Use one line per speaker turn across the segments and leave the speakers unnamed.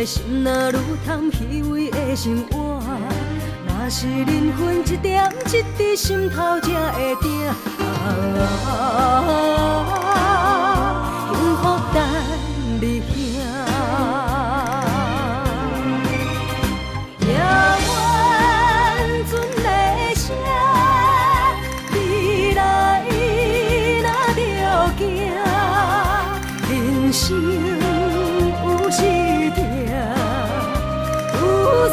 多心，若愈贪虚伪的生活，若是人分一点一滴心头才会定。幸福等你兄，夜晚船的声，未来若着行，人生有时定，有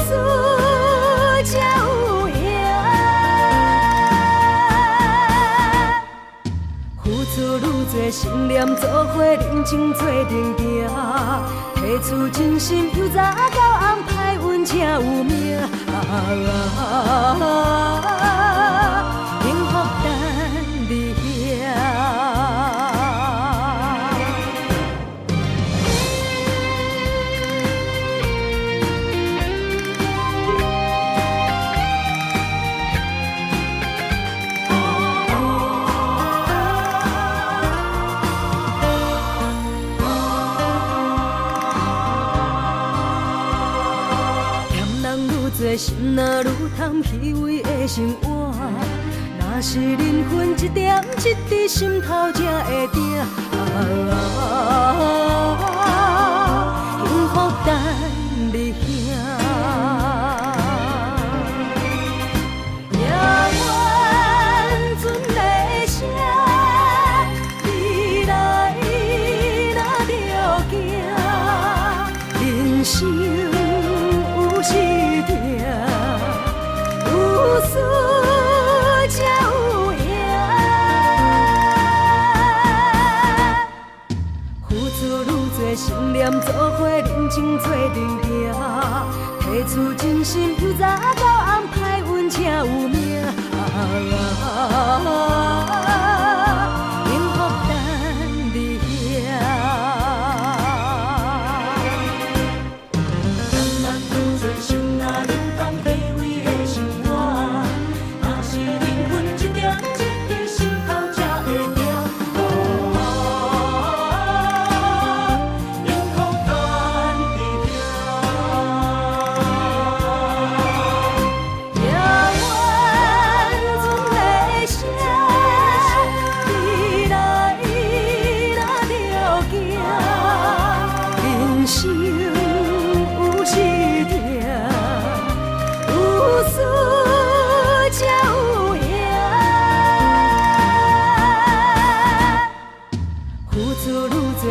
输才有赢。付出愈多，心念做伙，人情做阵行。提出真心，由早到暗，歹运才有命。幸福等你兄。心若愈贪虚伪的生活，若是人分一点一滴心头才会定。幸福等你兄，夜晚船的声，未来若着行，人生有时定。有输才有赢，付出愈多，心念做伙，人情做阵行。提出真心，由早到暗，歹运才有命。幸福等你兄。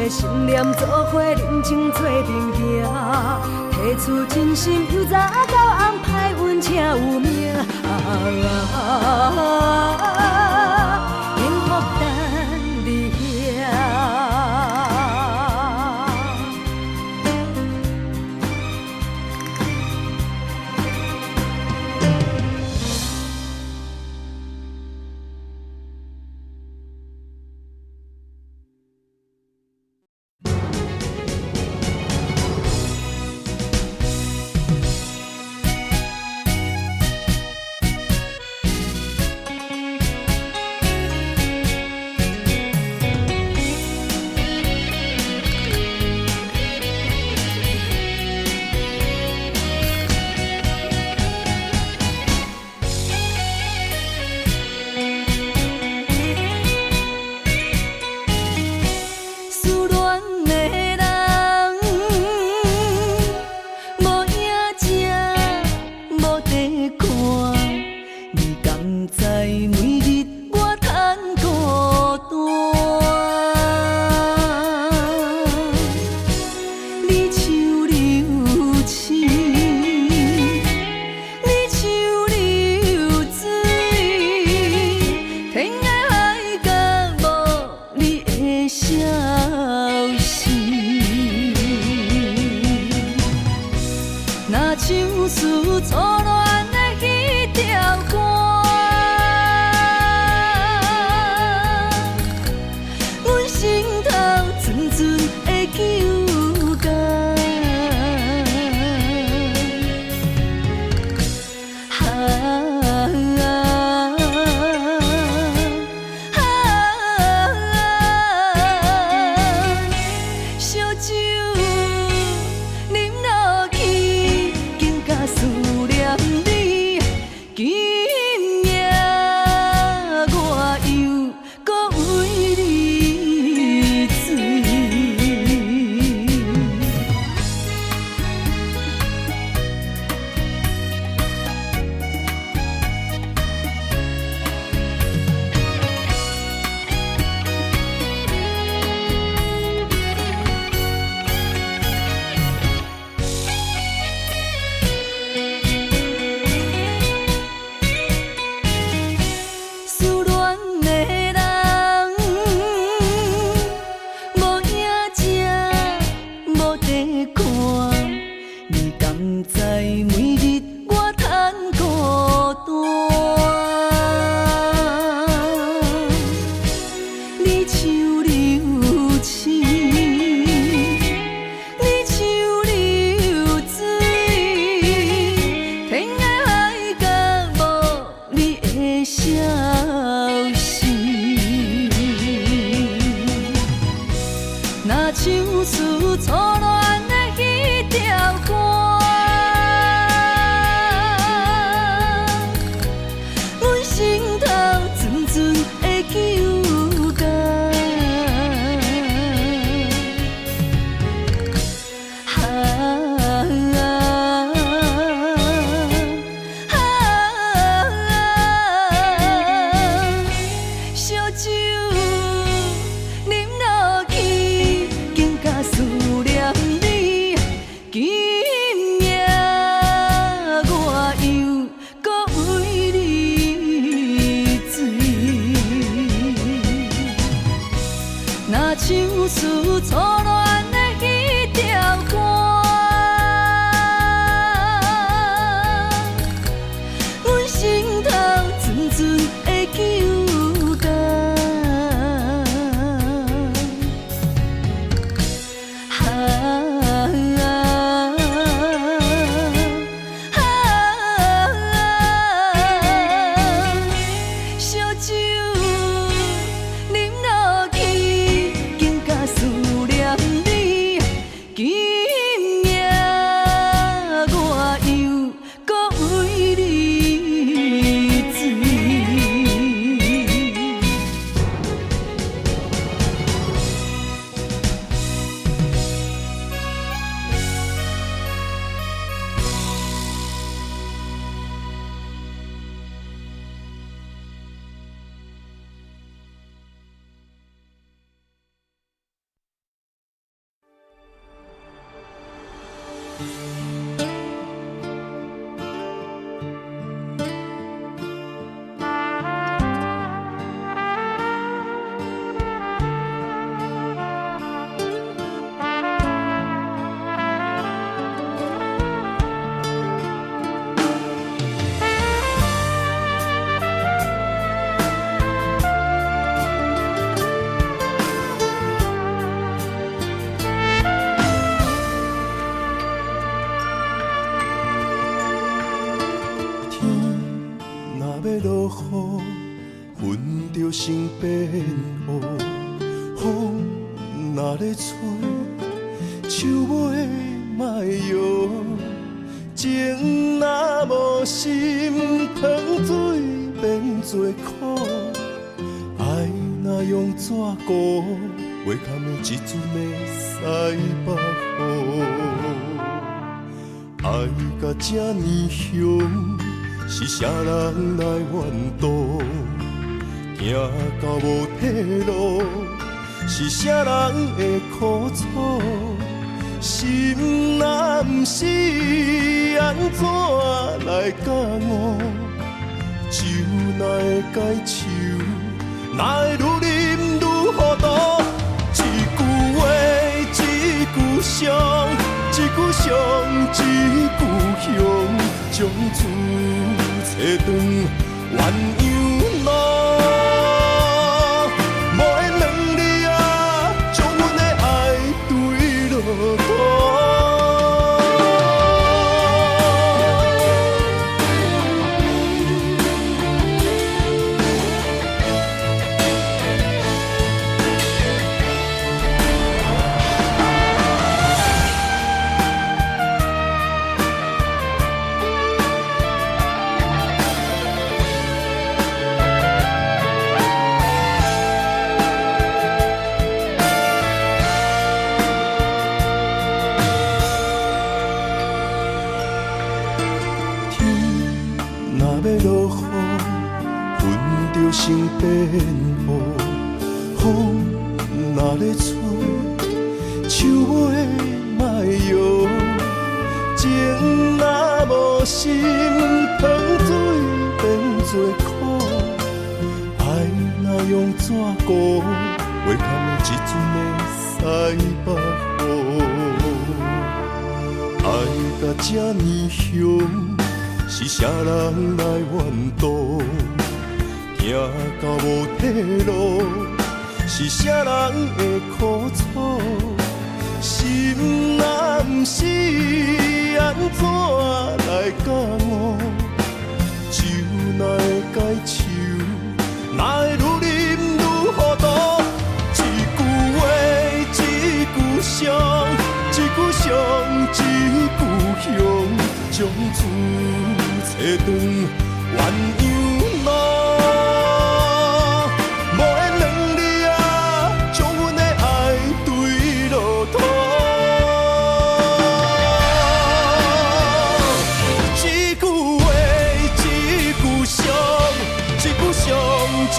心念做伙，人情做阵行。提出真心，由早到暗，歹运才有命。幸福等你兄。又搁为你醉。
成变乌，风若咧吹，树尾莫摇。情若无心，糖水变做苦。爱若用纸糊，袂堪的一阵的西北风。爱甲这呢凶，是啥人来怨妒？行到无退路，是啥人会苦楚？心若不是，安怎来感悟？酒哪会解愁？哪会愈啉愈糊涂？一句话，一句伤，一句伤，一句香，将厝找转鸳鸯路。咧吹，树尾莫摇。情若无心，糖水变做苦。爱若用纸糊，袂堪的一阵的西北雨。爱甲这呢凶，是啥人来怨妒？行到无退路，是啥人会苦楚？心若不是安怎来教我？酒哪会解手？哪会愈啉愈糊涂？一句话，一句伤，一句伤，一句香，将厝找断，鸳鸯路。无缘两字啊，将阮的爱对落土。一句话，一句伤，一句伤，一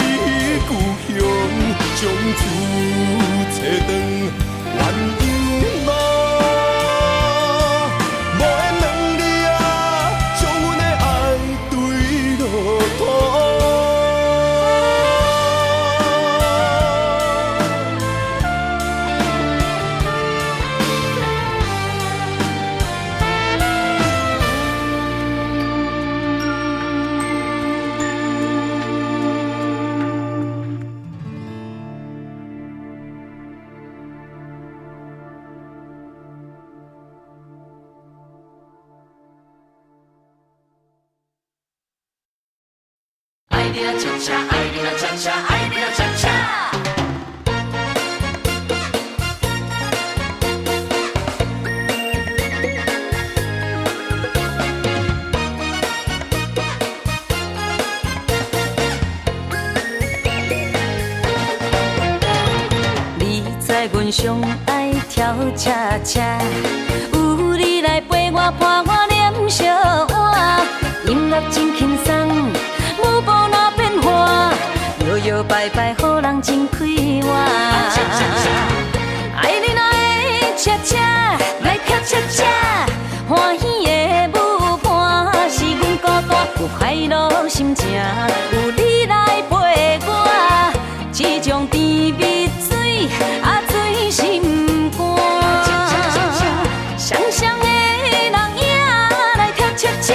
句香，将厝找断，鸳鸯路。无缘两字啊，将阮的爱对落土。
爱你啦恰恰，爱你啦恰恰，爱你啦恰恰。你知阮上爱跳恰恰，有你来陪我伴我念小碗，音乐真轻松。舞步哪变化，摇摇摆摆，予人真快活。爱你哪会恰恰，来跳恰恰，欢喜的舞伴是阮孤单，有快乐心情，有你来陪我，这种甜蜜水啊醉心肝。双双的人影来跳恰恰，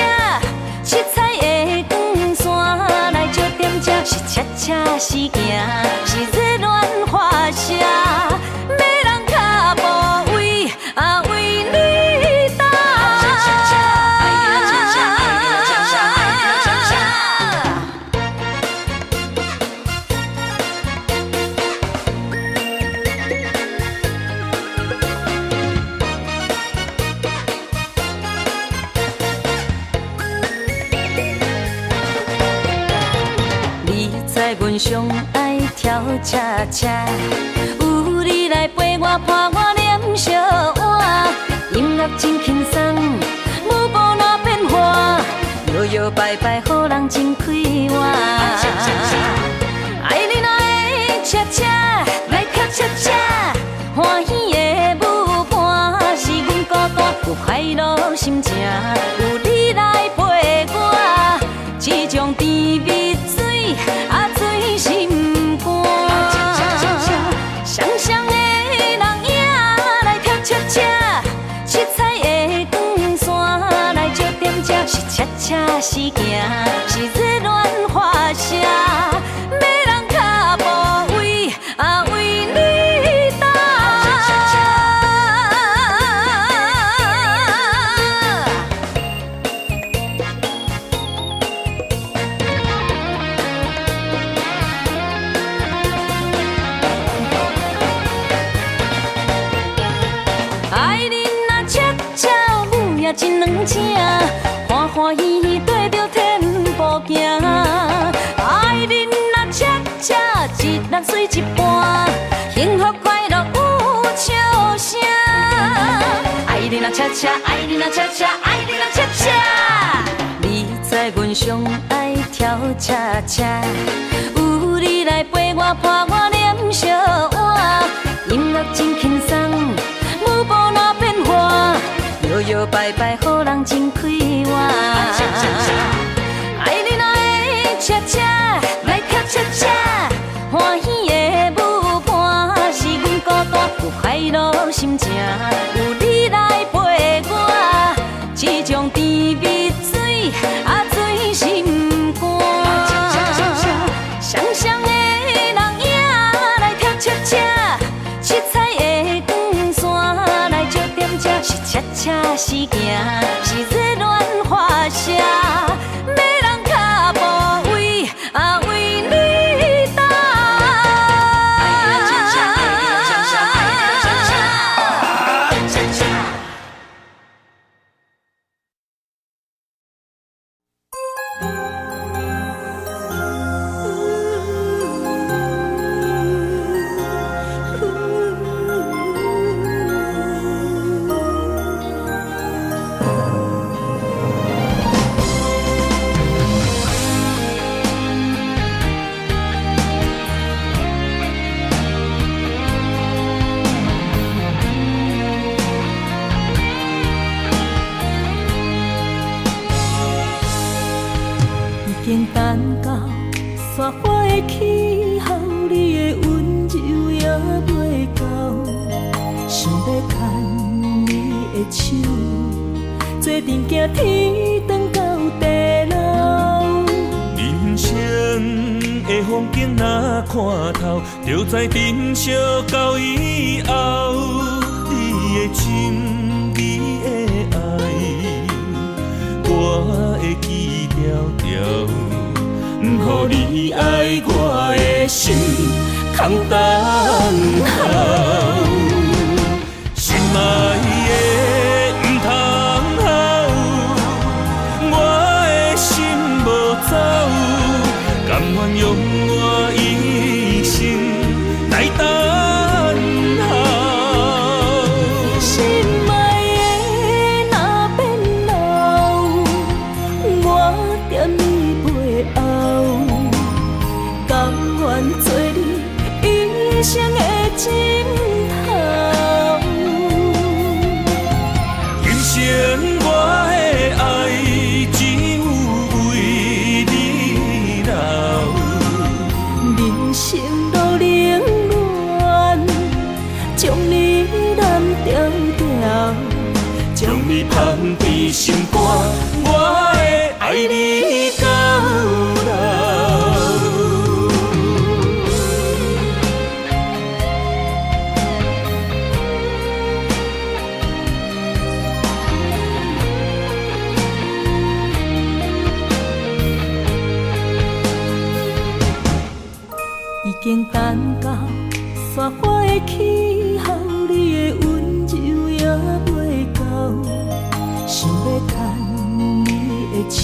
七彩的光线来照点这，是恰恰是行，是热恋花车，要人脚步为啊为你打。你知阮上爱跳恰恰，有你来陪我伴我念小碗，音乐真轻松，舞步哪变化，摇摇摆摆，予人真快活。爱你哪会恰恰，来跳恰恰，欢喜的舞伴是阮孤单，有快乐心情，有你来陪我，这种甜蜜水啊醉心肝。双双的人影来跳恰恰，七彩的光线来照点这，是恰恰是行，是热恋花车，要人脚步为啊为你打。爱你若恰恰，舞也真软正，欢欢喜喜跟着天步行。爱你若恰恰，一日水一半，幸福快乐有笑声。爱你若恰恰，爱你若恰恰，爱你若恰恰。你知阮上爱跳恰恰，有你来陪我伴我念小碗，音无白白予人真快活。爱你若会恰恰来较恰恰，欢喜的舞伴是阮孤单，有快乐心情，有你来陪我，这种甜蜜水醉心肝。双双的人影来跳恰恰，七彩的光线来照点这，是恰恰是行，是热恋花谢，要人脚步为为你踏。已经等到雪花的气候，你的温柔也袂到，想要牵你的手，做阵行天长到地老。
人生的风景若看透，就知珍惜到以后。你的情，你的爱，我会记条条。不予你爱我的心空等候，心爱的不通好，我的心无走，甘愿用我一生来等候。
心爱的若变老，我踮你背后，甘愿做你一生的枕头。
今生我的爱只有为你留，
人生路冷暖，将你揽条条，
将你放伫心肝，我会爱你到老。
已经等到雪花的气候，你的温柔也袂到，想要牵你的手，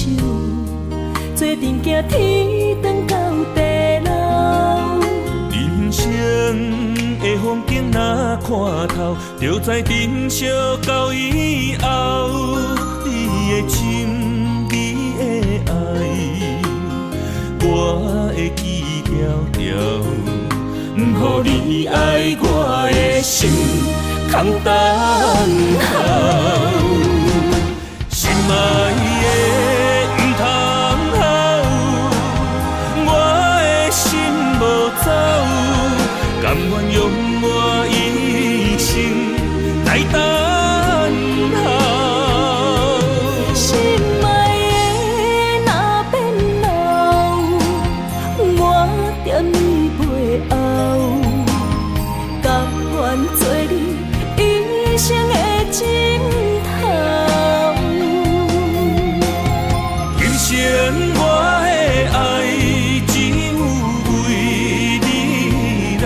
做阵行天长到地老。
人生的风景若看透，就知珍惜到以后。你的情，你的爱，我会记条条。不予你爱我的心空等候，心爱的不通好，我的心无走，甘愿用我一生来等候。
心爱的若变老，我踮你背后，甘愿做你一生的枕头。
今生我的爱只有为你留，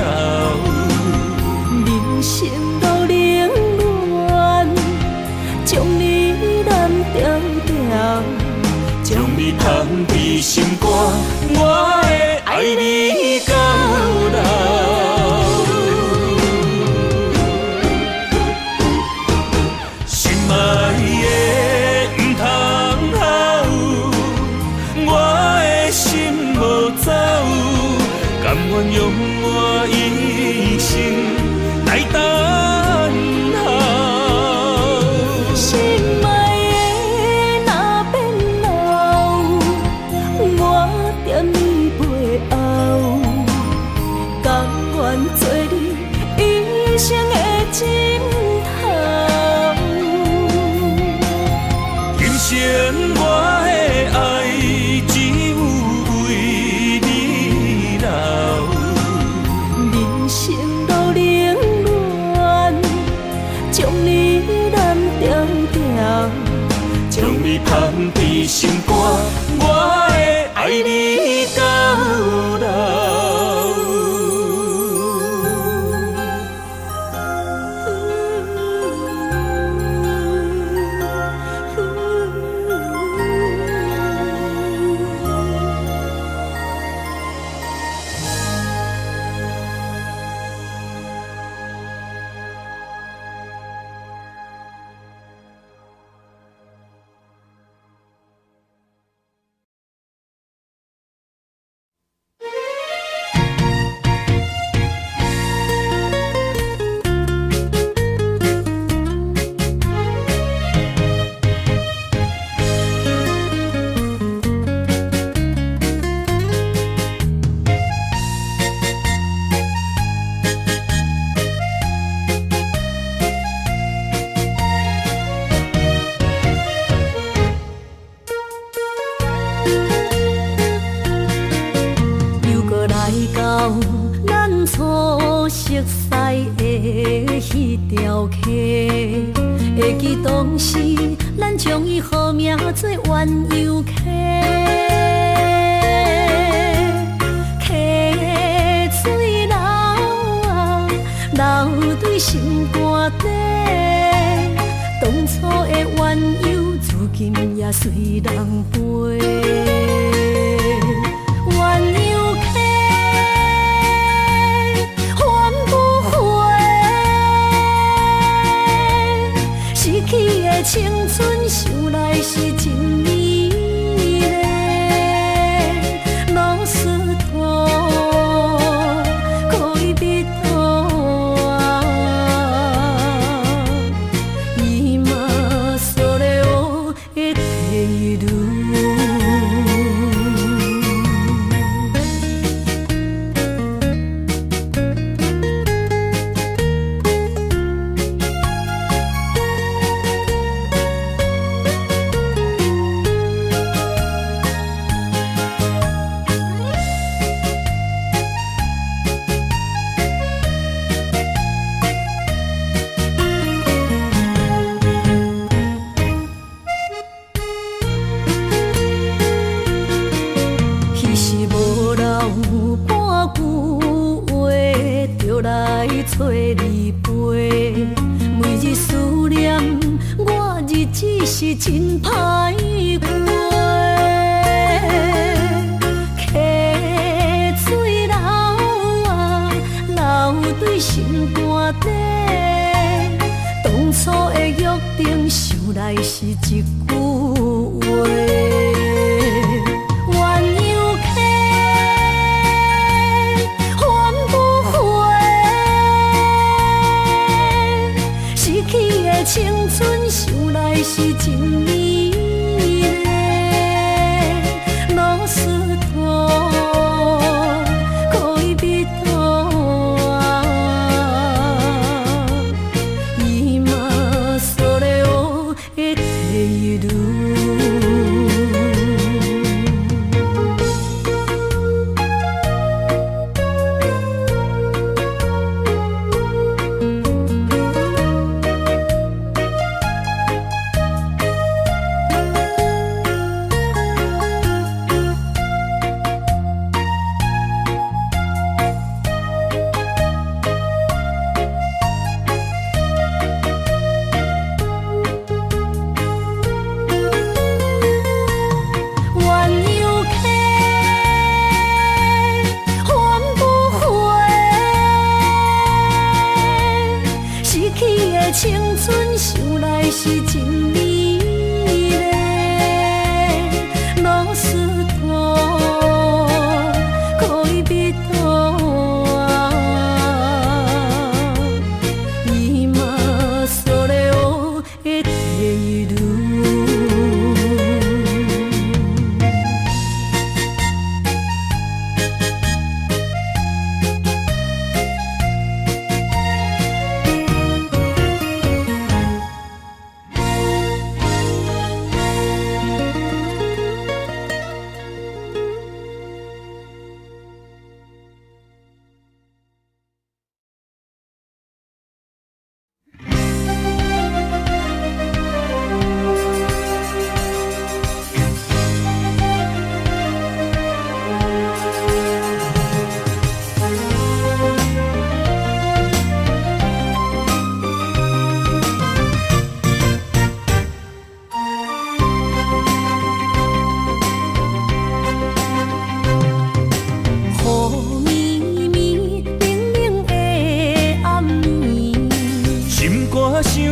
你放伫心肝，我会爱你到老。
初熟悉的迄条溪，会记当时咱将伊号名做鸳鸯溪。溪水流啊，流对心肝底。当初的鸳鸯，如今也随人飞。青春想来是真美丽，老师徒可以比图啊，伊嘛所了的体路。找你陪，每日思念我，日子是真歹过。溪水流啊，流对心肝底。当初的约定，想来是一句话。青春想来是真美丽，老师徒可以比图啊，伊嘛所了的体路。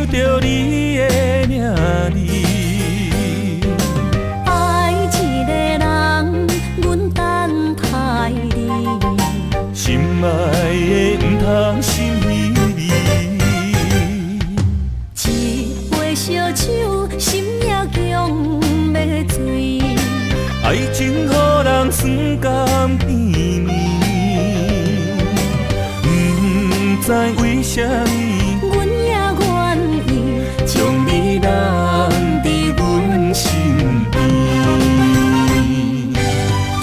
着你的名字。
爱一个人，阮等待你，
心爱的不通心稀微。
一杯烧酒，心也强要醉。
爱情予人酸甘甜蜜，不知为什么，
阮也愿意
将你揽伫阮身边。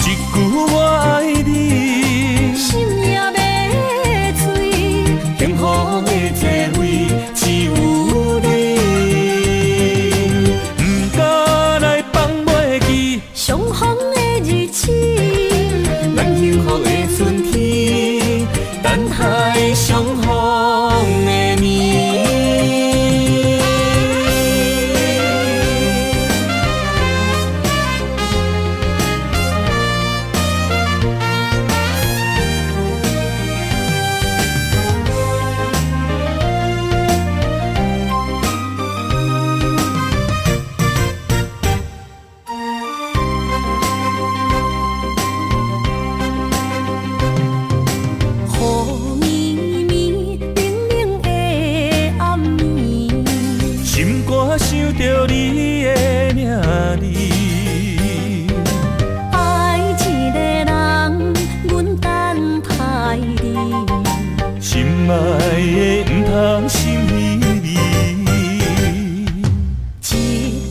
一句我爱你，
心也要醉。
幸福的座位只有你，不敢来放袂记
相逢的日子，
咱幸福的春天，等待相逢的暝。
雨绵绵，冷冷的暗暝，
心肝想着你的名字。
爱一个人，阮等待你，
心爱的不通心稀微。
一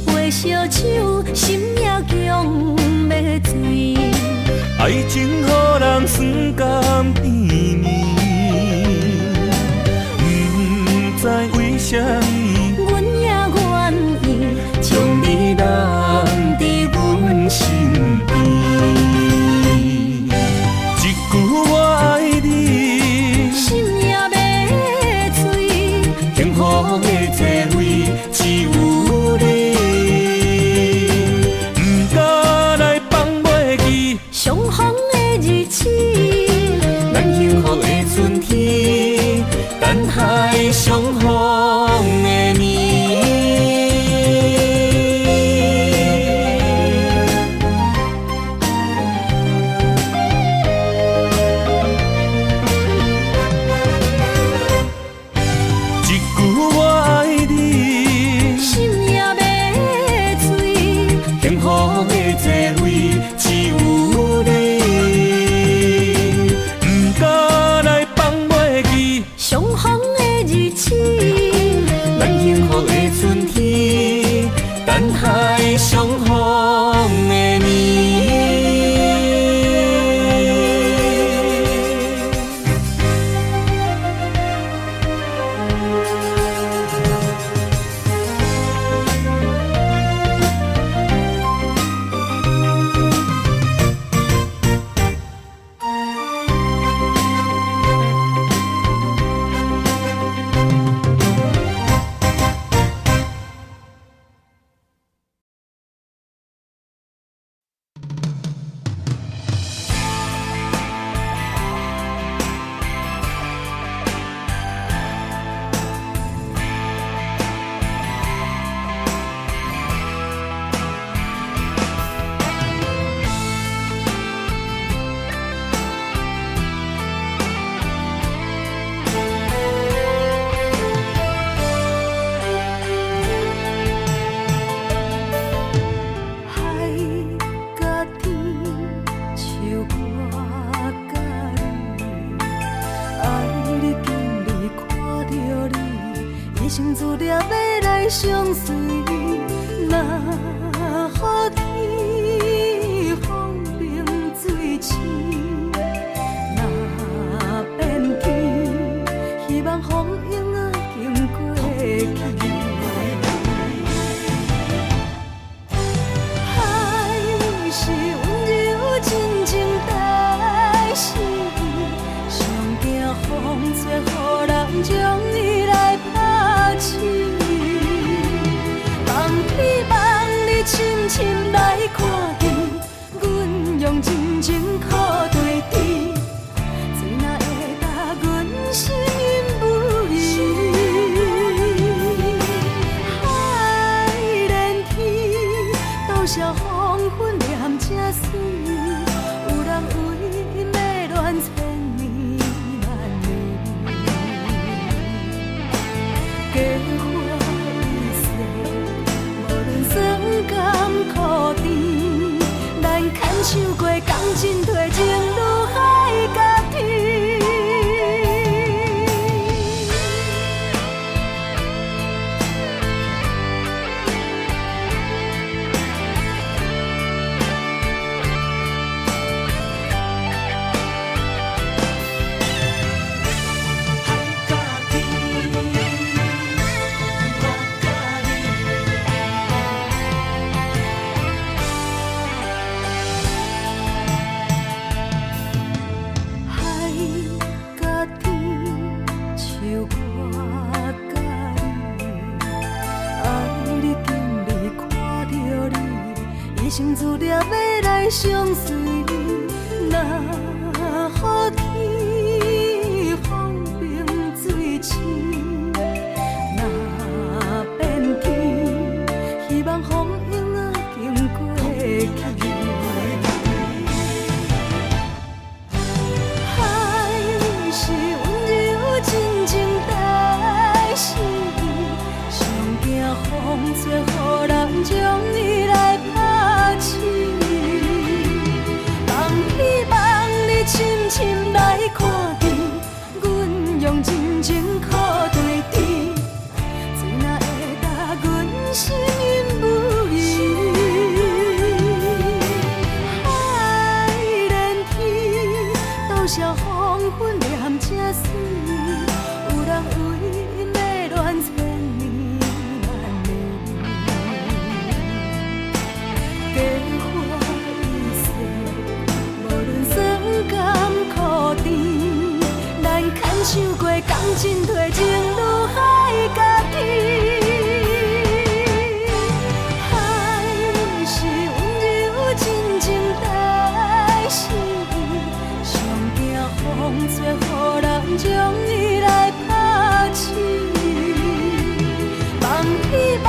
杯烧酒，心也强要醉。
爱情予人酸甘甜蜜，不知为什么，
阮也愿意
将你揽伫阮身边。一句我爱你，
心也要醉。
幸福的座位只有你，不敢来放袂记
相逢的日子，
咱幸福的春天，等待相逢的暝。一句我爱你，
心也要醉。
幸福的座位只有你，不敢来放袂记
相逢的日子，
咱幸福的春天，等待相逢的暝。
生自念要来相随，若予天风平水清，若变天，希望风影仔经过去。海是温柔真情代是，上惊风吹，予人将伊来拍醒。望你深深来看见，阮用真情靠对峙，谁若会甲阮心不移？我甲你，你经历看着你，一生注定要来相随。若予天风平水清，若变天，希望风影仔经过去。真情在心，上惊风吹予人将你来拍醒。望希望你深深来看见，阮用真情靠对天，水若会答阮心因无疑。海连天，多少黄昏念这水。有人为美恋千年万年，加花一世，无论酸甘苦甜，咱牵手过感情褪情愈海甲天。海是温柔真情在心，上惊风吹予人将你来。望希望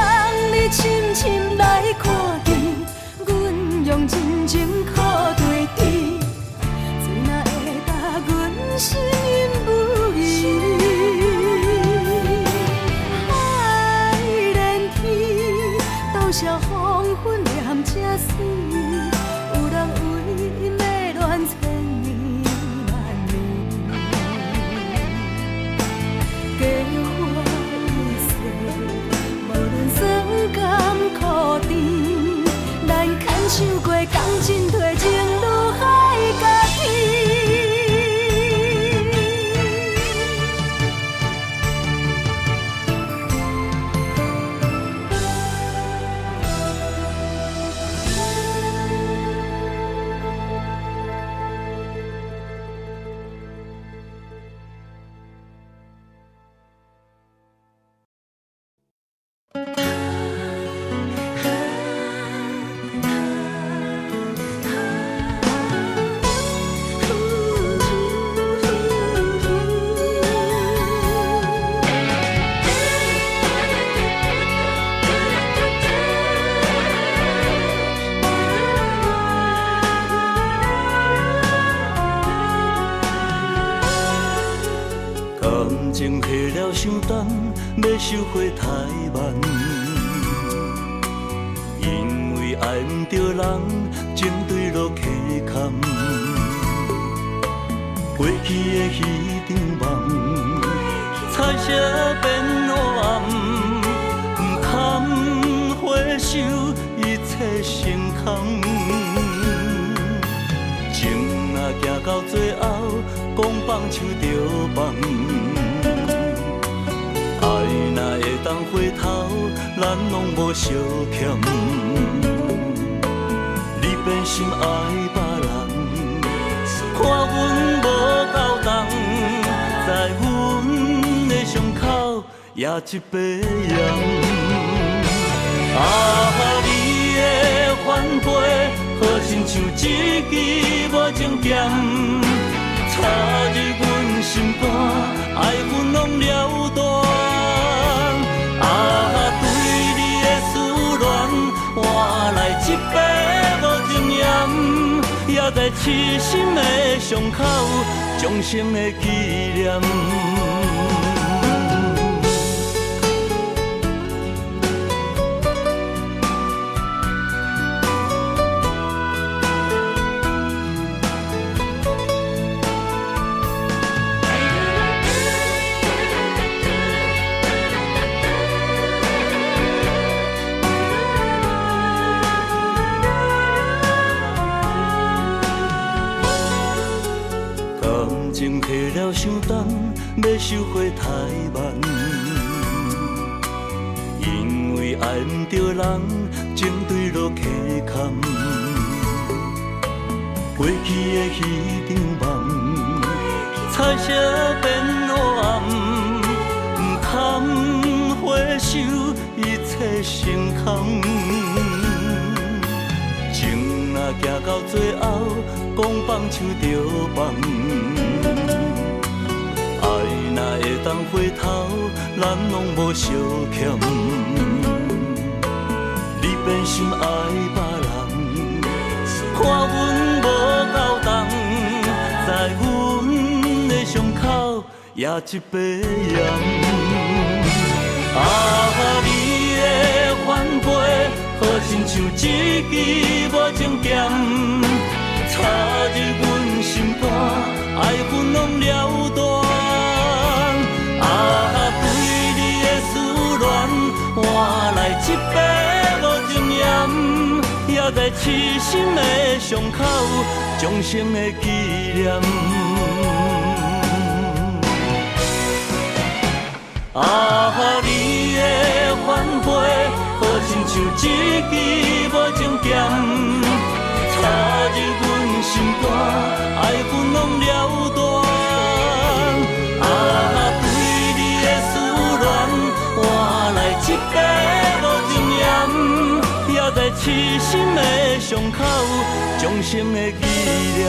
你深深来看见，阮用真情靠对天，水若会答阮心因无疑。海连天，多少黄昏念这水，有人为美恋千年万年。加花一世，无论酸甘苦甜，咱牵手过感情褪情愈海甲天。
感情下了伤重，要收回太慢。因为爱毋着人，情对落溪坎。过去的迄场梦，彩色变黑暗，不堪回首，一切成空。情若行到最后，讲放手就放。爱若会当回头，咱拢无相欠。你变心爱别人，看阮无够重，在阮的伤口也一把盐。啊，你的反背，好亲像一支无情剑，插入阮心肝，爱阮拢了断。啊，对你的思恋，换来一杯无情盐，也在痴心的伤口，终生的纪念。情下了伤重，要收回太慢。因为爱毋着人，情对落溪坎。过去的迄场梦，彩色变黑暗，手着放。爱若会当回头，咱拢无相欠。你变心爱别人，看阮无够重，在阮的伤口也一把盐。啊，你的反背，好亲像一支无情剑，插入阮心肝，爱恨拢了断。啊，对你的思恋，换来一杯无情盐，也在痴心的伤口，终生的纪念。啊，你的反背，好亲像一支无情剑，插入阮心肝，爱恨拢了断。啊，对你的思恋，换来一杯无情盐，也在痴心的伤口，终生的纪念。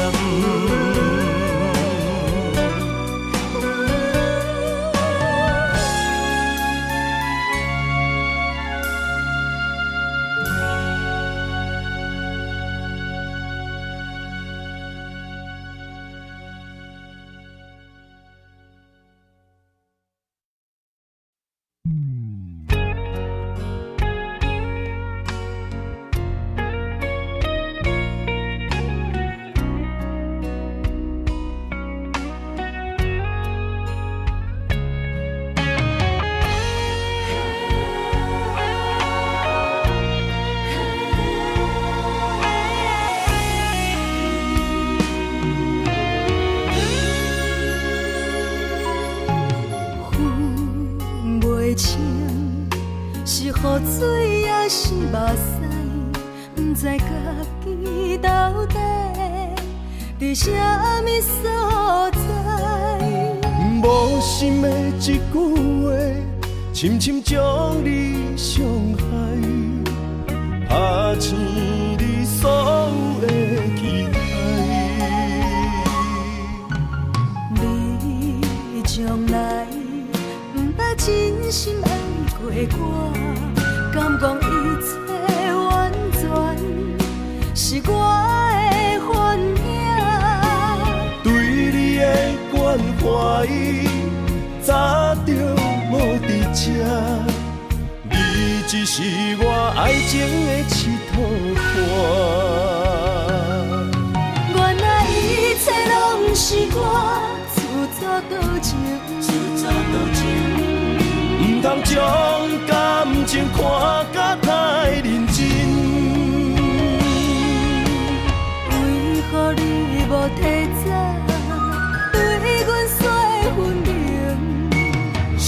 是雨水也是目屎，不知家己到底伫什么所在。
无心的一句话，深深将你伤害，拍醒你所有的期待。
你从来不捌真心爱过我，敢讲一切完全是我的幻影。
对你的关怀，早就无伫这，你只是我爱情的佚佗伴。
原来一切拢是我自作多情，
唔通将感情看甲太认真。
为何你无提早对阮说分明？
是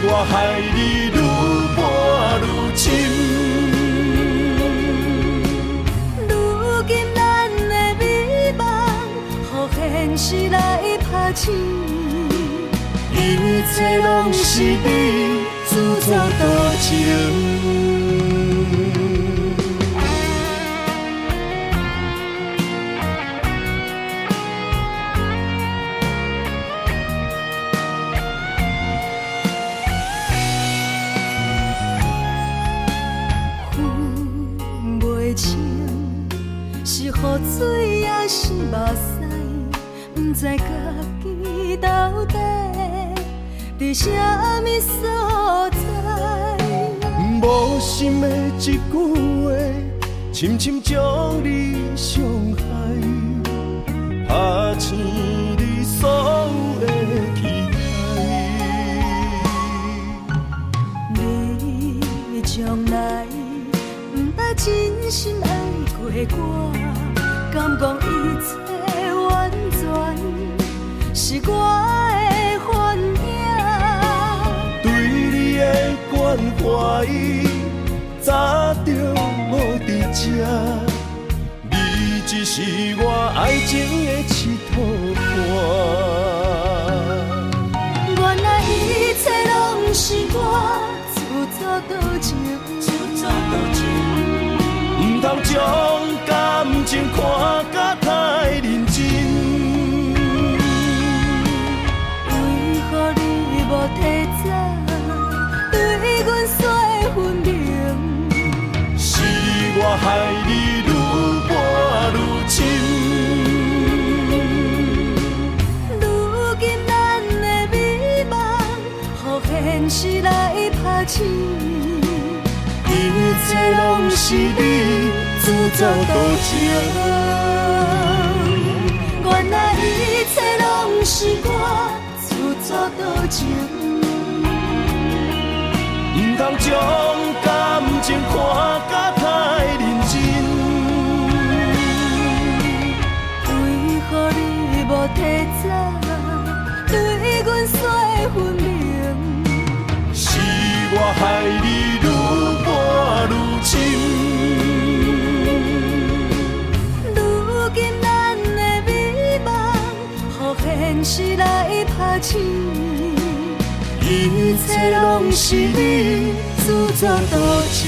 我害你愈伴愈深。
如今咱的美梦，予现实来拍醒。
一切拢是你自作多情。
分袂清，是雨水也是目屎，不知家己到底伫什么所在。
无心的一句话，深深将你伤害，拍醒你所有的期待。
你从来不捌真心爱过我，敢讲一切完全是我的幻影。
对你的关怀，早就无伫这，你只是我爱情的佚佗伴。
原来一切拢是我自作多情，
唔通将感情看甲太认真。
时来拍醒。
一切拢是你自作多情，
原来一切拢是我自作多情。
唔通将感情看甲太认真，
为何你无提早对阮说分明？
是我害你愈搬愈深。
如今咱的美梦，予现实来拍醒。
一切拢是你自作多情。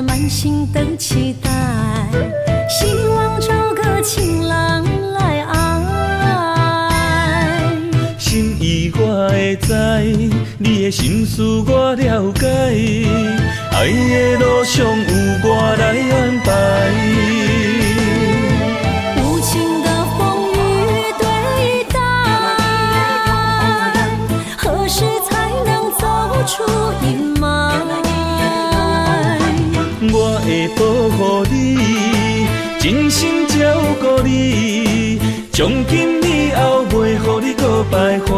满心的期待，希望找个情郎来爱。
心意我会知，你的心思我了解，爱的路上有我来安排。
无情的风雨对待，何时才能走出阴霾？
我会保护你，真心照顾你，从今以后袂予你搁徘徊。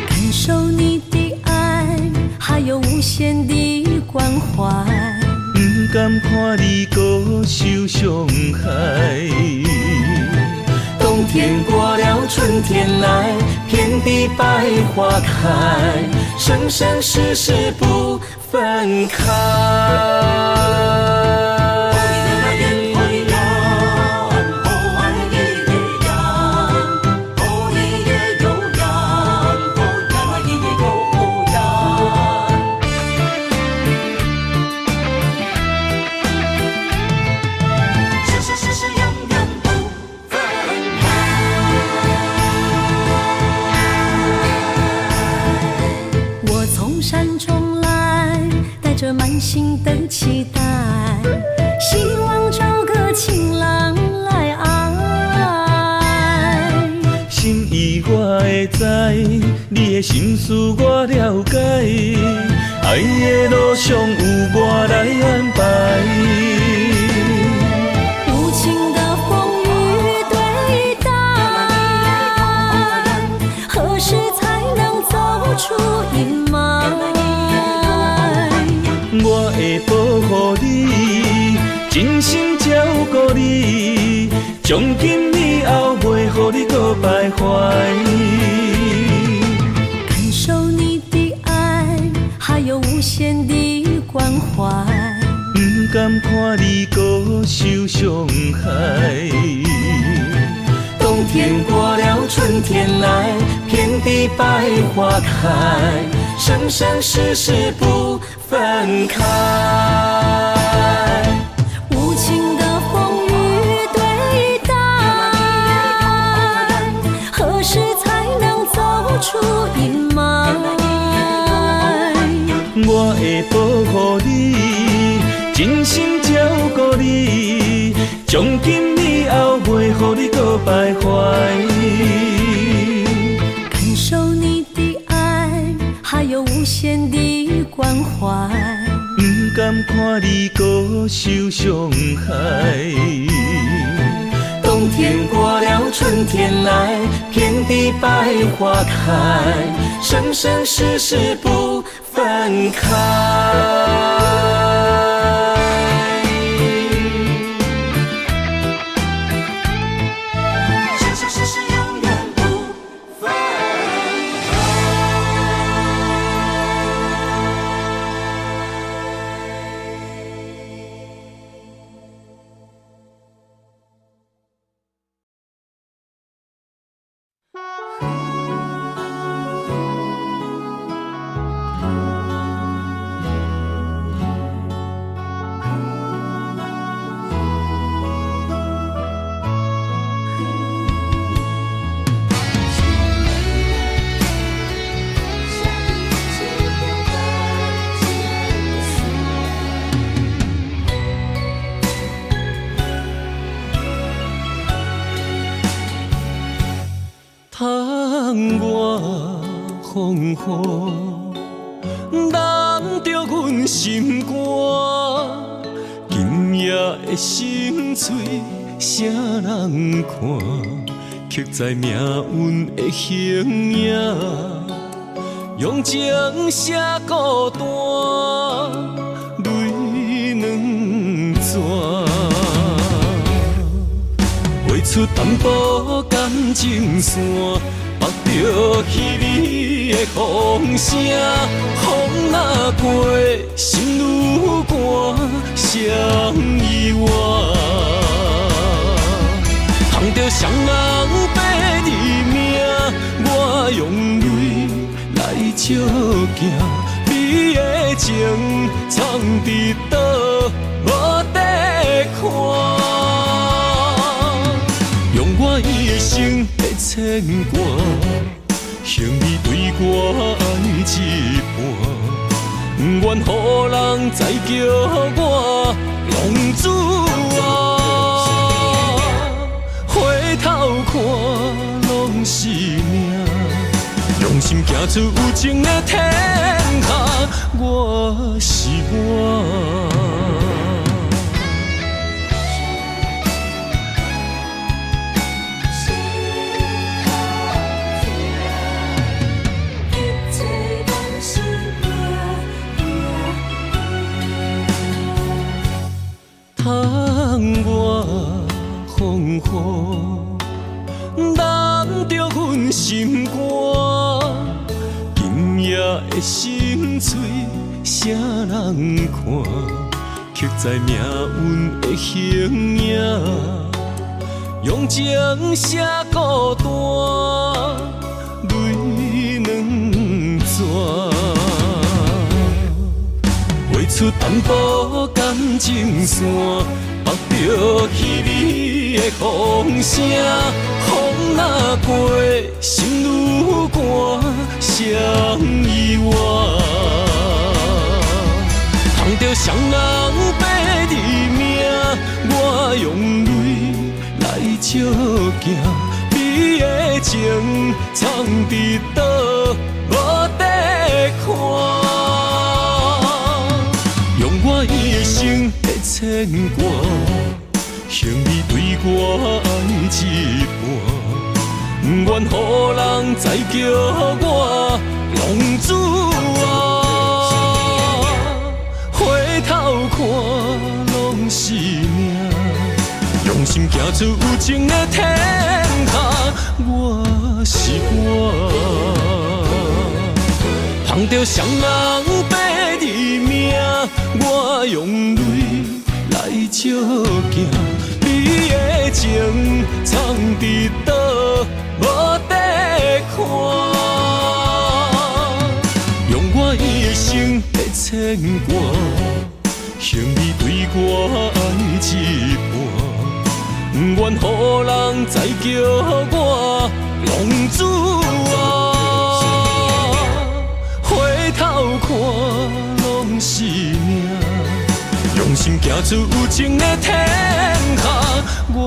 感受你的爱，还有无限的关怀，
不甘看你搁受伤害。冬天过了，春天来，遍地百花开，生生世世不分开。
山中来，带着满心的期待，希望找个情郎来爱。
心意我会知，你的心思我了解，爱的路上有我来安排。
无情的风雨对待，何时才能走出阴霾？
我会保护你，真心照顾你，从今以后袂予你搁徘徊。
感受你的爱，还有无限的关怀，
不甘看你搁受伤害。冬天过了，春天来，遍地百花开，生生世世不分开。
无情的风雨对待，何时才能走出阴霾？
我会保护你，真心照顾你，从今以后袂予你搁徘徊。
感受你的爱，还有无限的关怀，
不甘看你搁受伤害。冬天过了，春天来，遍地百花开，生生世世不分开。窗外风雨，淋着阮心肝。今夜的心碎，谁人看？刻在命运的形影，用情写孤单，泪两逝。画出淡薄感情线，绑着彼你的风声。风若过，心愈寒，谁遗忘？捧着双人白你命，我用泪来照镜。你的情藏伫倒，无地看。用我一生的牵挂，向你对我爱一半，不愿予人再叫我浪子啊！回头看拢是命，用心行出有情的天下，我是我。窗外风雨，淋着阮心肝。今夜的心碎，谁人看？刻在命运的形影，用情写孤单，泪两逝。画出淡薄感情线，绑着彼你的风声。风若过，心愈寒，谁遗忘？捧着双人白你命，我用泪来照镜。你的情藏伫倒，无地看。用我一生的牵挂，向你对我爱一半，不愿予人再叫我浪子啊！回头看拢是命，用心行出有情的天下，我是我。捧着双人白你命，我用泪来照镜。你的情藏伫倒，无地看。用我一生的牵挂，向你对我爱一半，不愿予人再叫我浪子啊！回头看拢是命，用心行出有情的天下，我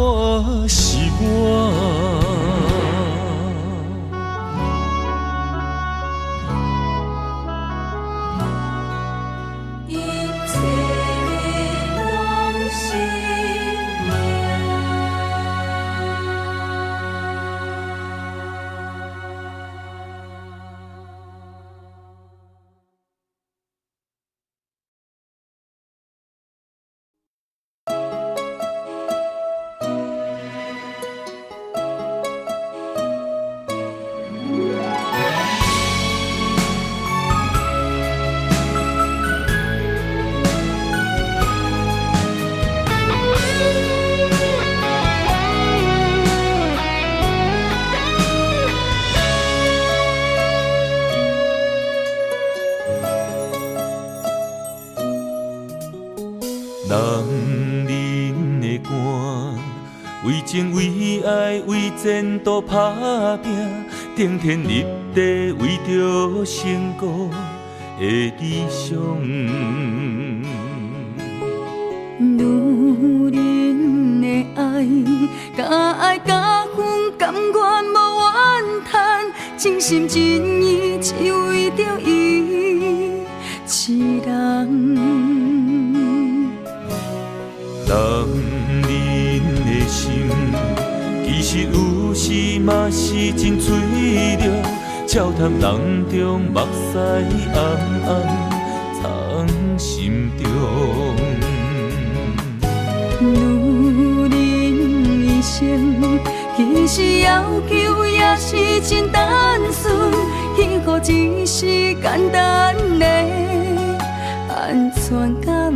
是我。一切。人的肝，为情为爱为前途打拼，顶天立地为着成功的理想。
女人的爱，甲爱甲恨，甘愿无怨叹，真心真意只为着伊一人。
人的心，其实有时嘛是真脆弱，笑谈人中目屎暗暗藏心中。
女人一生，其实要求也是真单纯，幸福只是简单的安全感。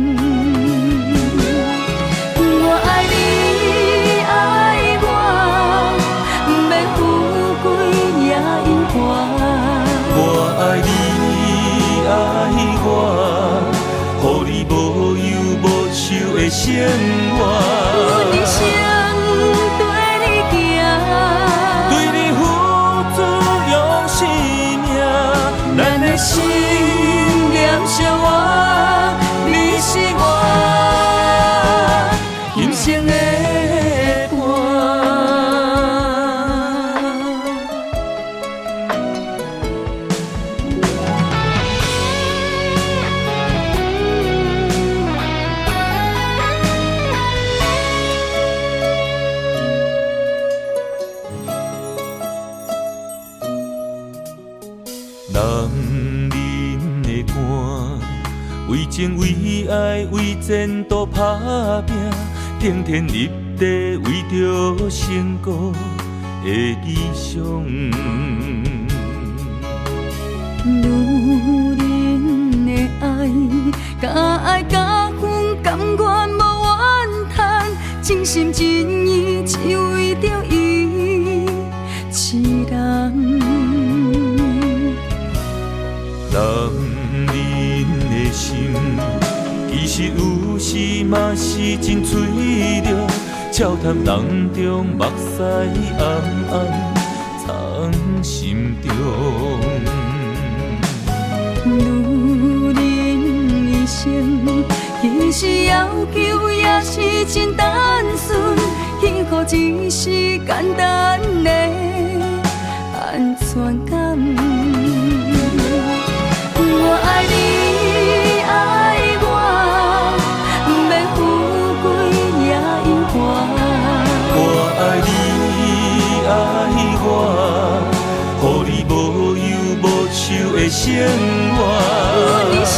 我爱你，爱我，不免富贵也因花。
我爱你，爱我，予你无忧无愁的生活。
阮一生对你行，
对你付出用生命，咱的心念相我，你是我今生的人的肝，为情为爱为前途打拼，顶天立地为着成功的理想。
女人的爱，甲爱甲恨，甘愿无怨叹，真心真意只为着伊一人。
人的心，其实有时嘛是真脆弱，笑谈人中目屎暗暗藏心中。
女人一生，其实要求也是真单纯，幸福只是简单的安全感。我爱你，爱我，不免富贵也因花。
我爱你，爱我，予你无忧无愁的生活。
阮一生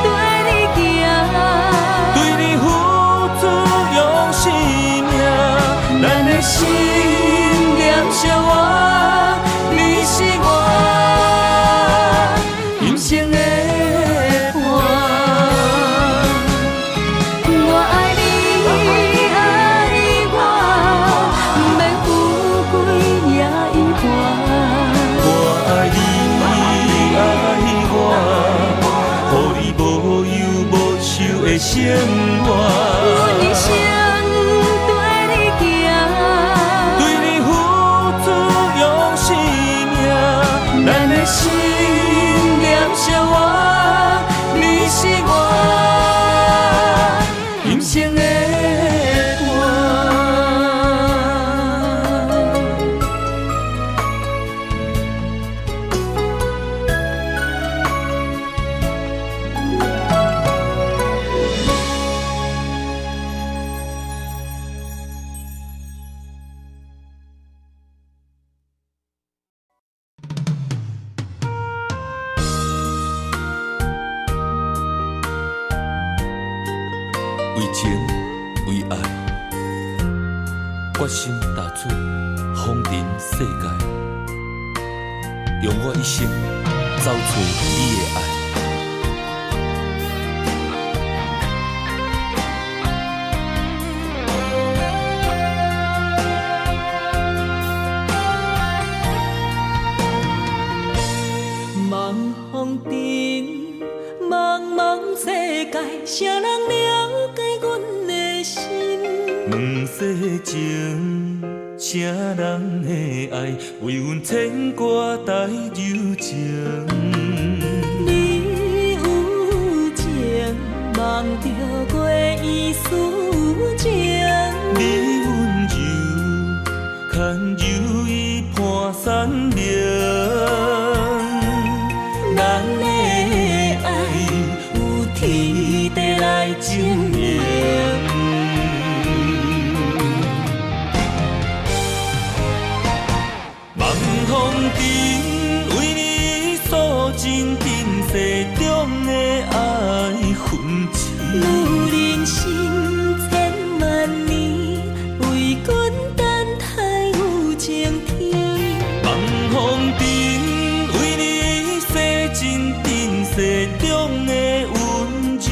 对你行，
对你付出用生命，咱的心念相我，你是我今生的伴。
我爱你，爱我，不免富贵也因花。
我爱你，爱我，予你无忧无愁的生活。
阮一生对你行，
对你付出用生命，咱的心念相我，你是我今生的伴。为情为爱，决心踏出风尘世界，用我一生找寻你的爱。
茫风尘，茫茫世界，啥人了解阮的心？
问世情，啥人的爱，为阮牵挂带柔情。
你有情，望着月依思情。
你温柔，牵柔伊伴山岭。咱的爱有天地来证明。望风尘为你诉尽尘世中的爱痕迹。
女人心千万年，为君等待有情天。
望风尘为你洗尽尘世中的温柔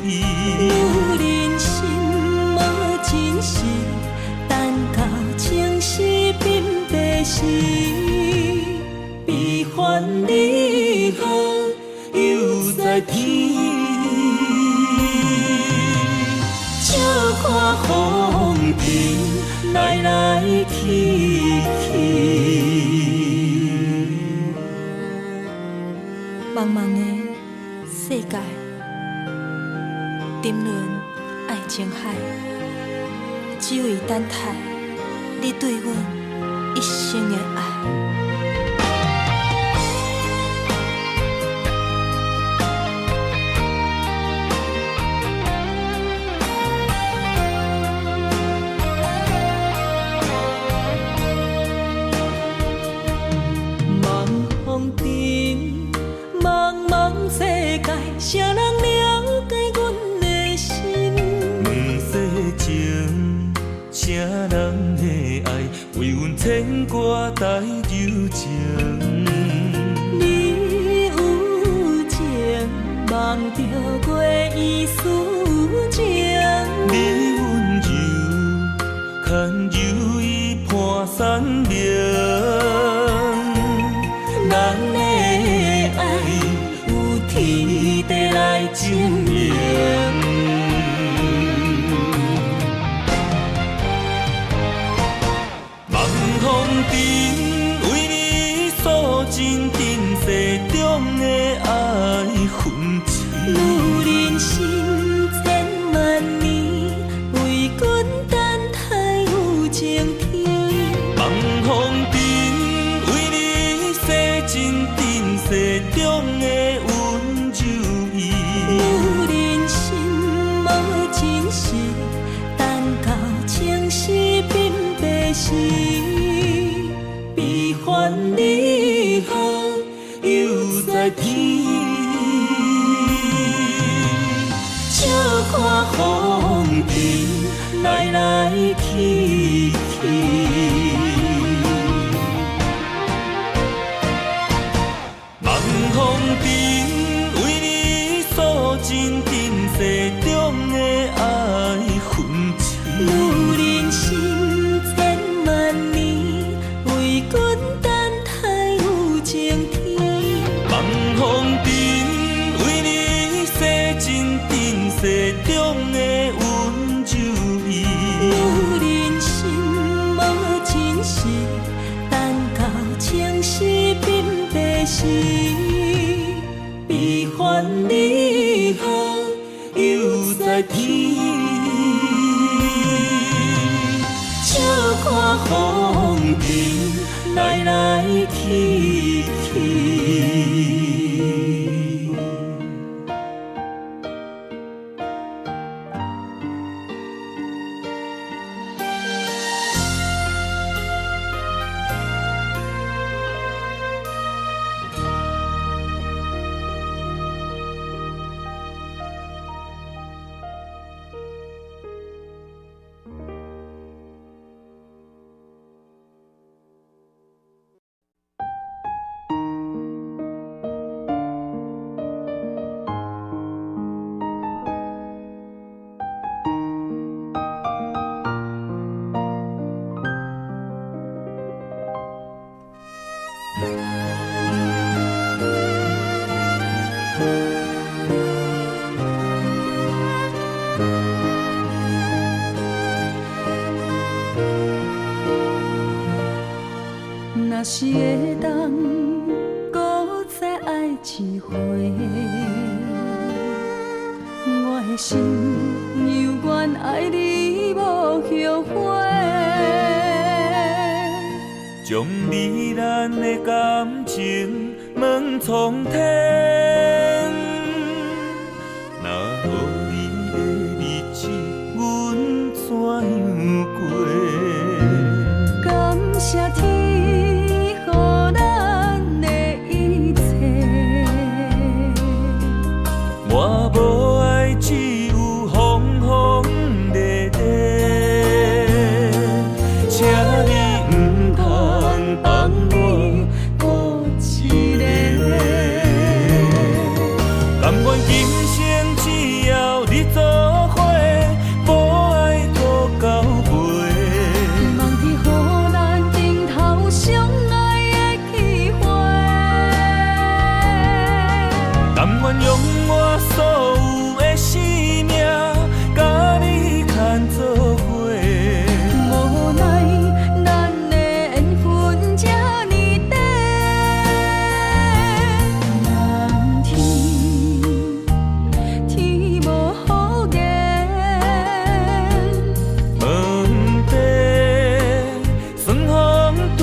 意。
女人心无真实，等到情丝鬓白时，悲欢离合又在天。笑看风尘来来去去。茫茫的世界，沉沦爱情海，只为等待你对阮一生的爱。茫风尘，茫茫世界，啥人了解阮的心？
问世情，啥人的爱，为阮牵挂带柔情。
你有情，望着月依思情。
你温柔，牵柔伊伴山岭。咱的爱有天地来证明。望风尘为你诉尽尘世中的爱痕迹。
女人心千万年，为君等待有情天。
望风尘为你洗尽尘世中的温柔意。
女人心无真实，等到情丝鬓白时，悲欢离合又在天。笑看风尘来来去去。
望风尘为你诉尽尘世中的爱痕迹。
女人心千万年，为君等待有情天。
望风尘为你洗尽尘世中的温柔意。
女人心无真实，等到情丝鬓白时，悲欢离合又在天。笑看风尘来来去去。是会当搁再爱一回，我的心犹原爱你无后悔。
将你咱的感情问苍天，若无你的日子，阮怎样过？
感谢天，予咱的一切。
我无爱，只有风风雨雨，请你唔通放我孤一个。甘愿今生只要你做伙，无爱搁交陪。
望天予咱顶头相爱的机会，
甘愿用我所有的生命，甲你牵做伙。
无奈咱的缘分这呢短，人天无好言。
问题算风对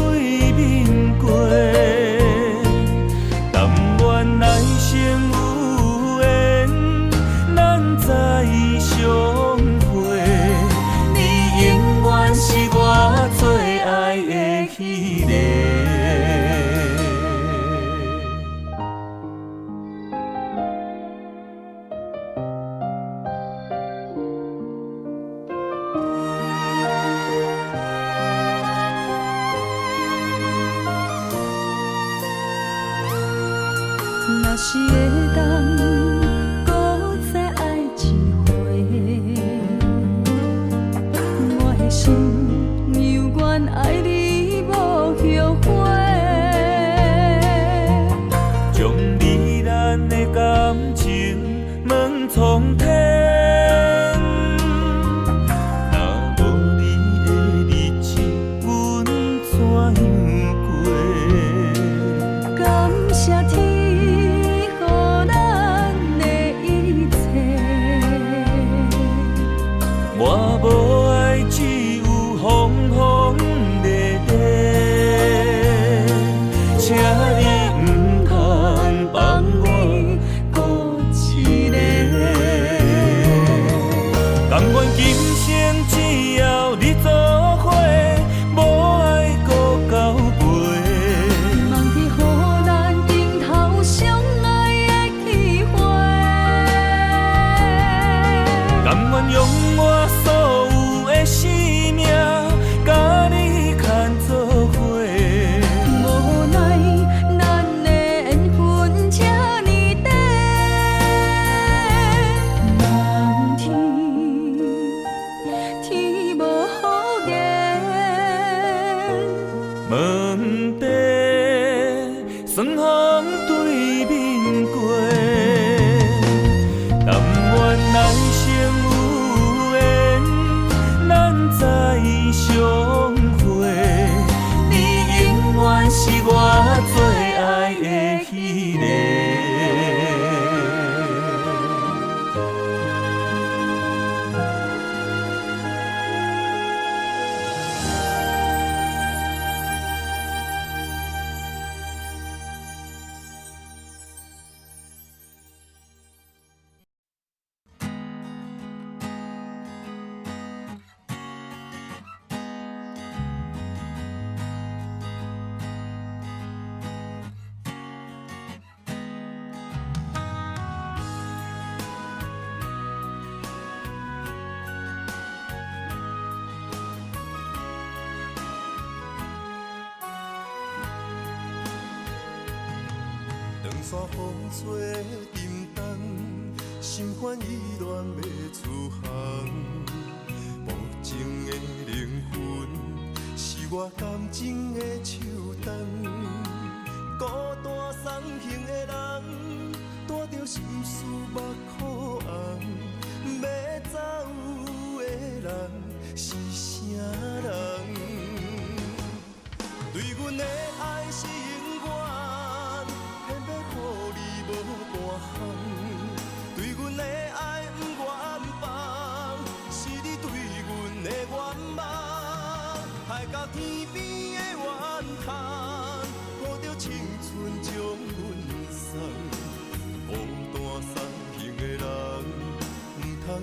面过，但愿来生有缘，咱再相会。你永远是我最爱的迄个。
若是会当搁再爱一回，我的心犹原爱你无后悔。
将你咱的感情问苍天，若无你的日子，阮怎样过？
感谢天，予咱的一切。
我无爱，只有风风雨雨，请你唔通放我孤一个。甘愿今生只要你做伙，无爱搁交陪。
望天予咱顶头相爱的机会，
甘愿用我所有的生命，甲你牵做伙。
无奈咱的缘分这呢短，天无好言。
问题算风对面过，但愿来生有缘，咱再相会。你永远是我最爱的迄个。
长山风吹沉重，心烦意乱要出航。无情的灵魂，是我感情的手动。孤单送行的人，带着心事目眶红。要走的人是啥人？对阮的爱。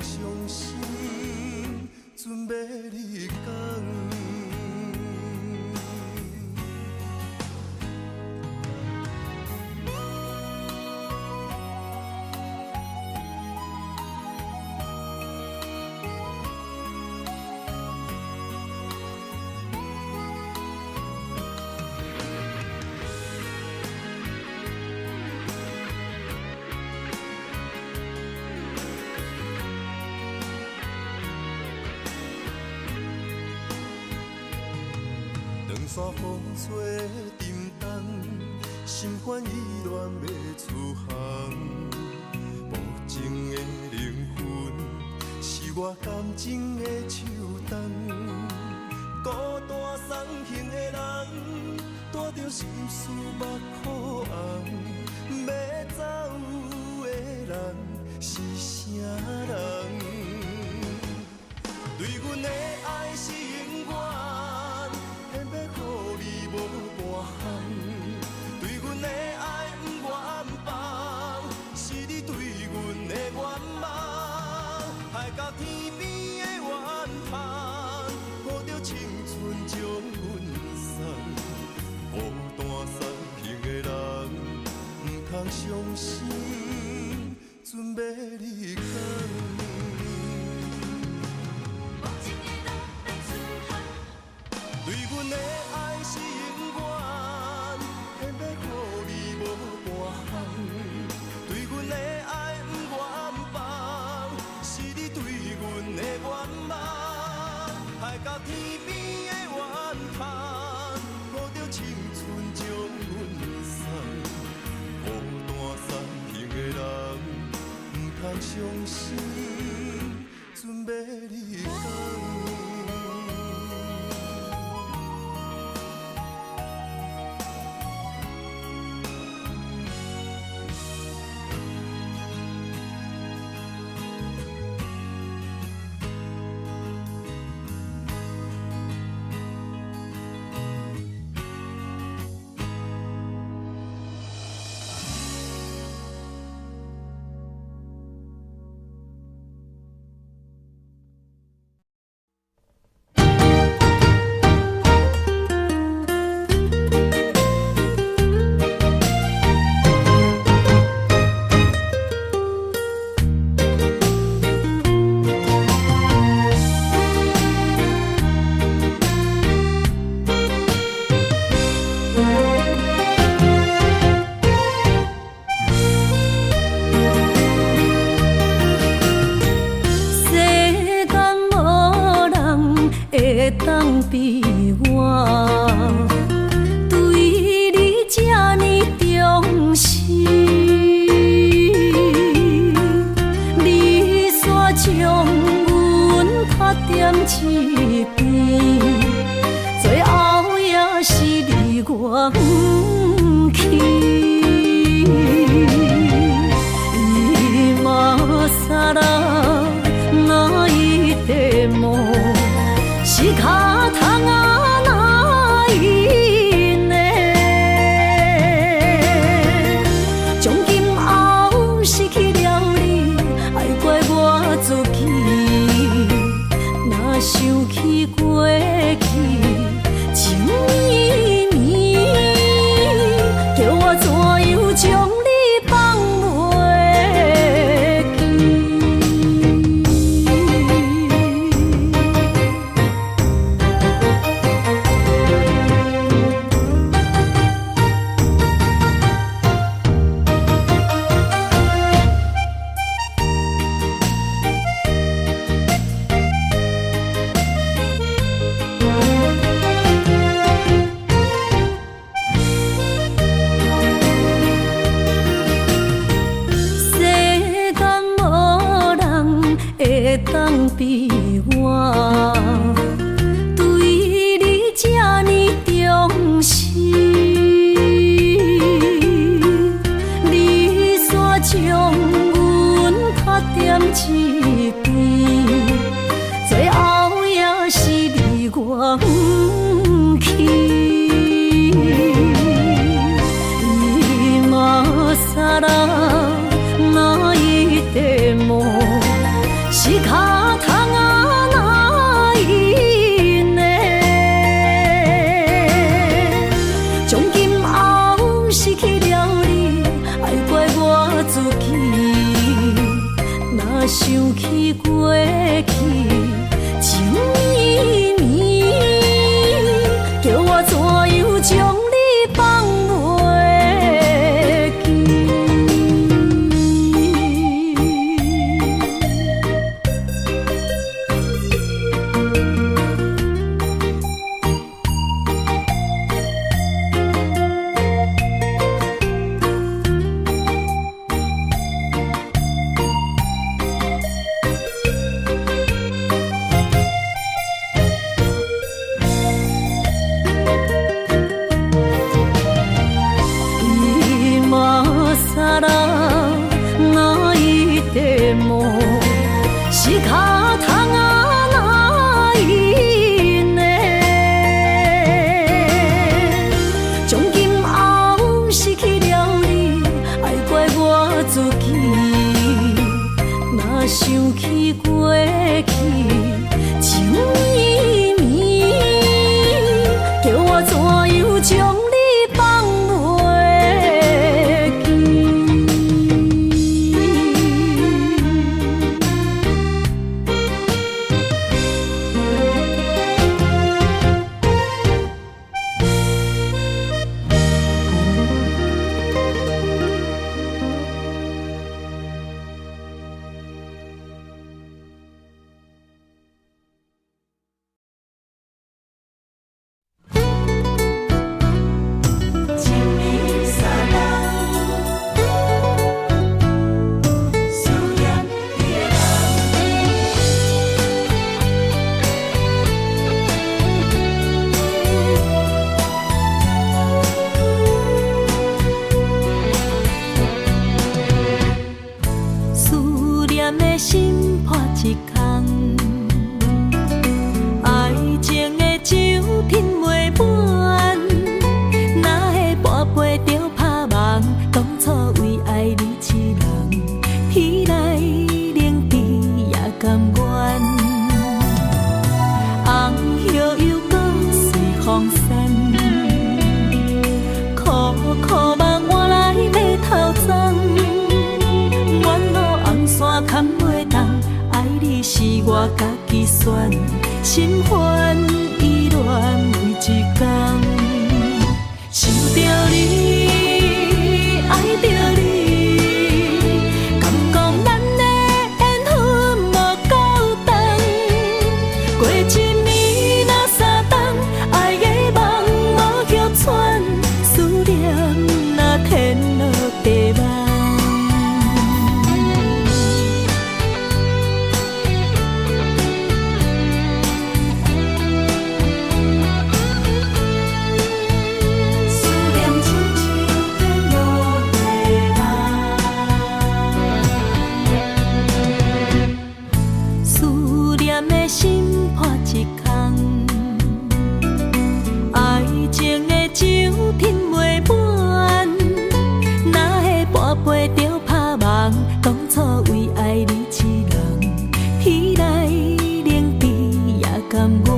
伤心，准备你讲。山风吹沉重，心烦意乱要出航。无情的灵魂，是我感情的树洞。孤单送行的人，带着心事目眶红。要走的人是啥人？对阮的爱是永远。偏要予你无半项，对阮的爱不愿放，是你对阮的愿望。海到天边的怨叹，抱着青春将阮送。孤单送行的人，不通伤心，准备你讲。对阮的爱是永远，偏要予你无半项。对阮的爱不愿放，是你对阮的愿望。海到天边的怨叹，抱着青春将阮送。孤单送行的人，不通伤心，准备你讲。
今さら泣いても仕想起过去情绵绵，叫我怎样将你放袂记？想起过去情绵绵，叫我怎样将你放袂记？心破一空，爱情的酒品袂满，哪会跋杯着拍梦？当初为爱你一人，天来冷滴也甘愿。红叶又搁随风散，苦苦梦换来马头鬃。远路红线牵袂动，爱你是我家己选，心烦意乱每一天。想着你，爱着你，敢讲咱的缘分无够长？过一年若三冬，爱的梦无叫喘，思念若天落地网。心破一空，爱情的酒品袂满，哪会跋杯着拍梦？当初为爱你一人，天来冷滴也甘愿。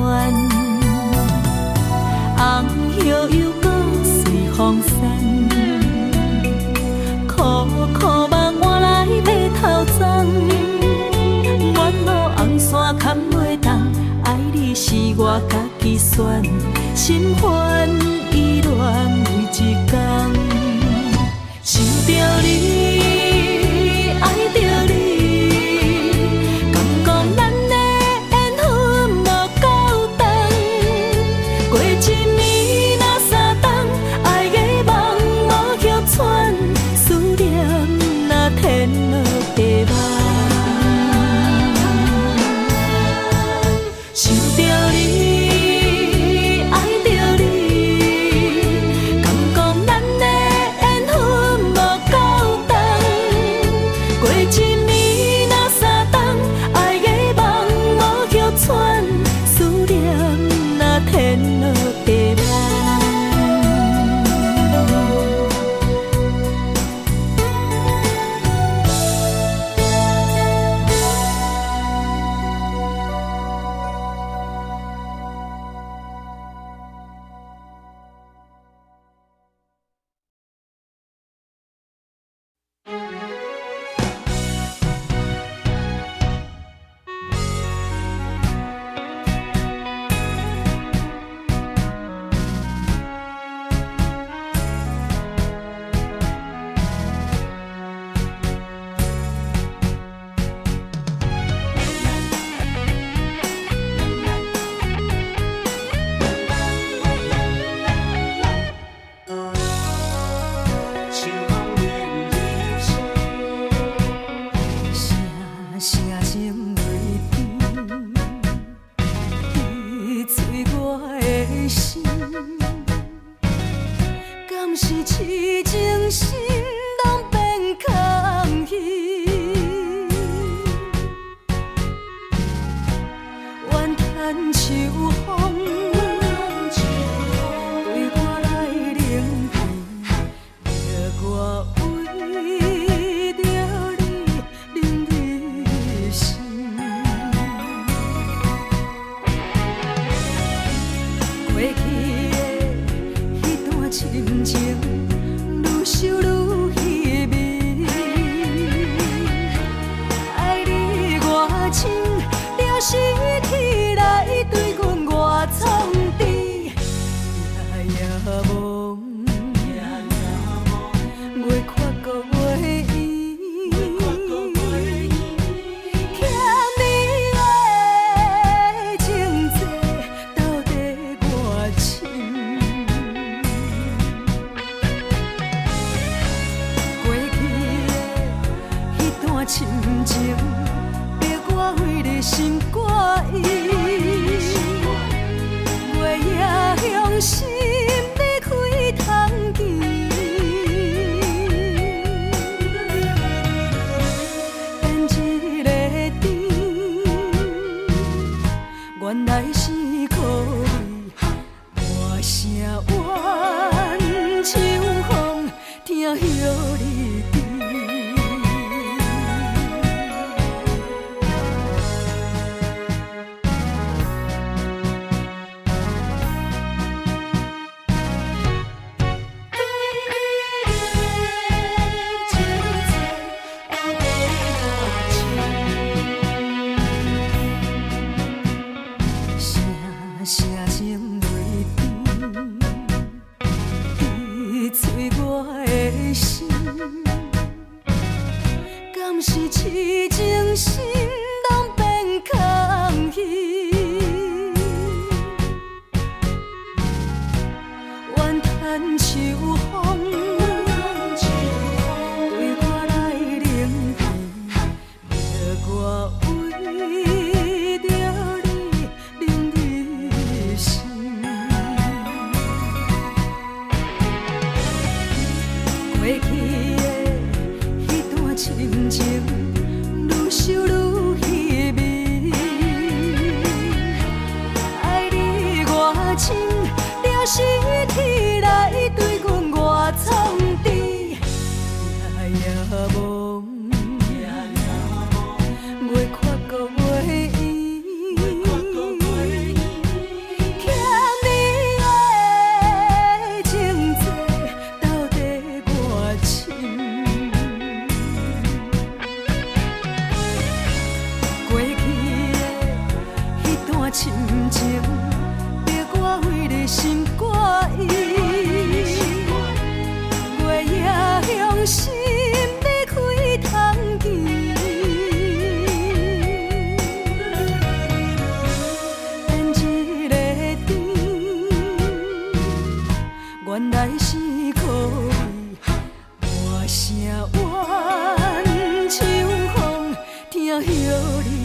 红叶又搁随风散，苦苦梦换来马头鬃。远路红线牵袂动，爱你是我家己选，心烦意乱每一天。想着你，爱着你，敢讲咱的缘分无够长？过一年若三冬，爱的梦无叫喘，思念若天落地网。想着你，爱着你，深，了尸体来对阮外创治，夜梦，月缺搁月圆，欠你的情债到底偌深？过去的迄段深情，逼我为你心肝意。月夜向心你开通气，变一个甜，原来是苦味，大声怨秋风，听晓你知。声声泪甜，伊催我的心，敢是痴情心拢变空虚？怨叹秋风，对我来冷淡，叫我为着你冷你心。过去的迄段深情，愈想愈稀微。爱你偌深，了尸体来对阮外创治。夜梦，月缺搁月圆，欠你的情债到底偌深？过去的迄段深情，逼我为你心肝意。月夜向心你开通气，变一个甜，原来是苦味，大声怨秋风，听晓你。